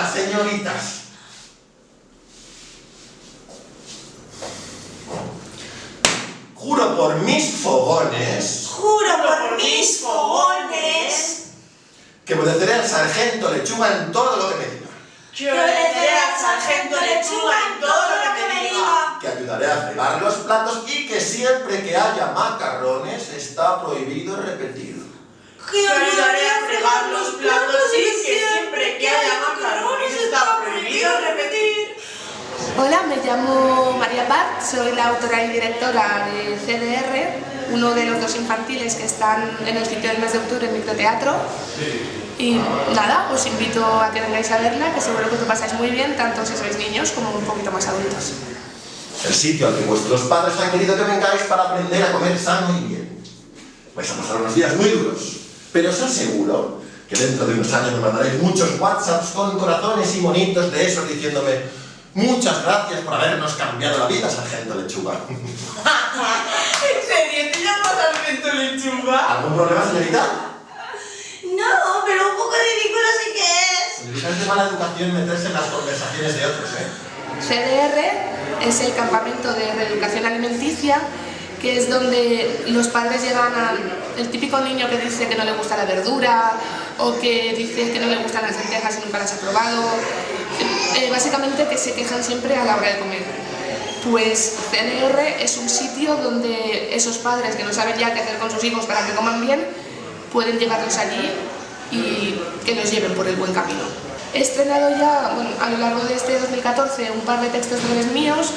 Ahora, señoritas. Juro por mis fogones. Juro por mis fogones. Que obedeceré al sargento Lechuga en todo lo que me diga. Que obedeceré al sargento Lechuga en todo lo que me diga. Que ayudaré a fregar los platos y que siempre que haya macarrones está prohibido repetir. Que ayudaré a fregar los platos y que siempre que haya macarrones está prohibido repetir. Hola, me llamo María Paz, soy la autora y directora de CDR, uno de los 2 infantiles que están en el sitio del mes de octubre en microteatro. Y nada, os invito a que vengáis a verla, que seguro que os lo pasáis muy bien, tanto si sois niños como un poquito más adultos. El sitio al que vuestros padres han querido que vengáis para aprender a comer sano y bien. Vais a pasar unos días muy duros, pero os aseguro que dentro de unos años me mandaréis muchos WhatsApps con corazones y monitos de esos diciéndome muchas gracias por habernos cambiado la vida, sargento Lechuga. ¿En serio te llamas sargento Lechuga? ¿Algún problema, señorita? No, pero un poco ridículo sí que es. Señorita, es de mala educación meterse en las conversaciones de otros, ¿eh? CDR es el campamento de reeducación alimenticia, que es donde los padres llevan al típico niño que dice que no le gusta la verdura o que dice que no le gustan las lentejas y nunca las ha probado. Básicamente que se quejan siempre a la hora de comer. Pues CDR es un sitio donde esos padres que no saben ya qué hacer con sus hijos para que coman bien, pueden llevarlos allí y que los lleven por el buen camino. He estrenado ya, a lo largo de este 2014, un par de textos breves míos,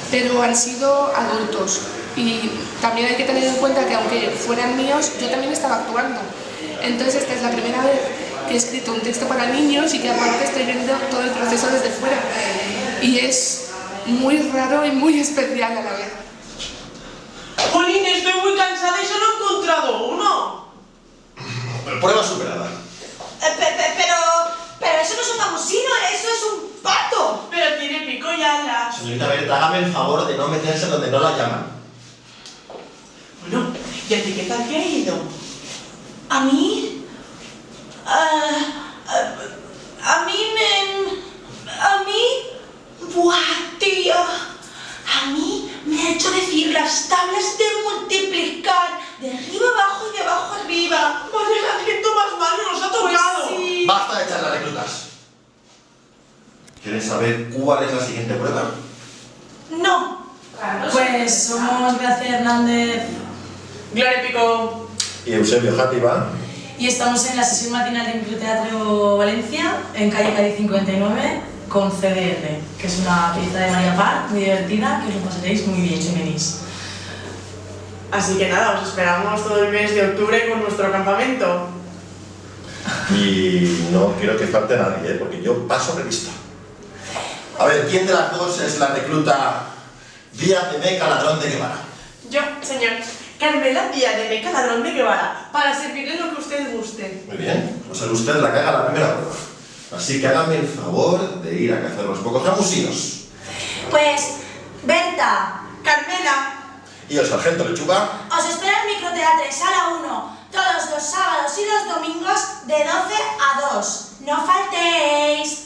pero han sido adultos. Y también hay que tener en cuenta que aunque fueran míos, yo también estaba actuando. Entonces esta es la primera vez que he escrito un texto para niños y que aparte estoy viendo todo el proceso desde fuera. Y es muy raro y muy especial a la vez. Jolín, estoy muy cansada y solo he encontrado uno. Prueba superada. Pero eso no es un gamusino, eso es un pato. Pero tiene pico y alas. Señorita Berta, hágame el favor de no meterse donde no la llaman. Bueno, ¿y a ti qué tal te ha ido? ¿A mí? ¡Buah, tío! A mí me ha hecho decir las tablas de multiplicar de arriba abajo y de abajo arriba. Vaya, el acento más malo nos ha tocado. Pues sí. Basta de echar las reclutas. ¿Quieres saber cuál es la siguiente prueba? No. Pues somos Gracia Hernández, Gloria Pico. Y Eusebio Játiva. y estamos en la sesión matinal de Microteatro Valencia, en calle Cádiz 59, con CDR, que es una pieza de María Paz, muy divertida, que os lo pasaréis muy bien si venís. Así que nada, os esperamos todo el mes de octubre con nuestro campamento. Y no quiero que falte nadie, porque yo paso revista. A ver, ¿quién de las dos es la recluta Díaz de Meca Ladrón de Guevara? Yo, señor. Carmela Díaz de Meca Ladrón de Guevara, para servirle lo que usted guste. Muy bien, pues a usted la caga la primera prueba. Así que hágame el favor de ir a cazar los pocos gamusinos. Pues, Berta, Carmela. Y el sargento Lechuga. os espero en Microteatro, sala 1, todos los sábados y los domingos de 12 a 2. ¡No faltéis!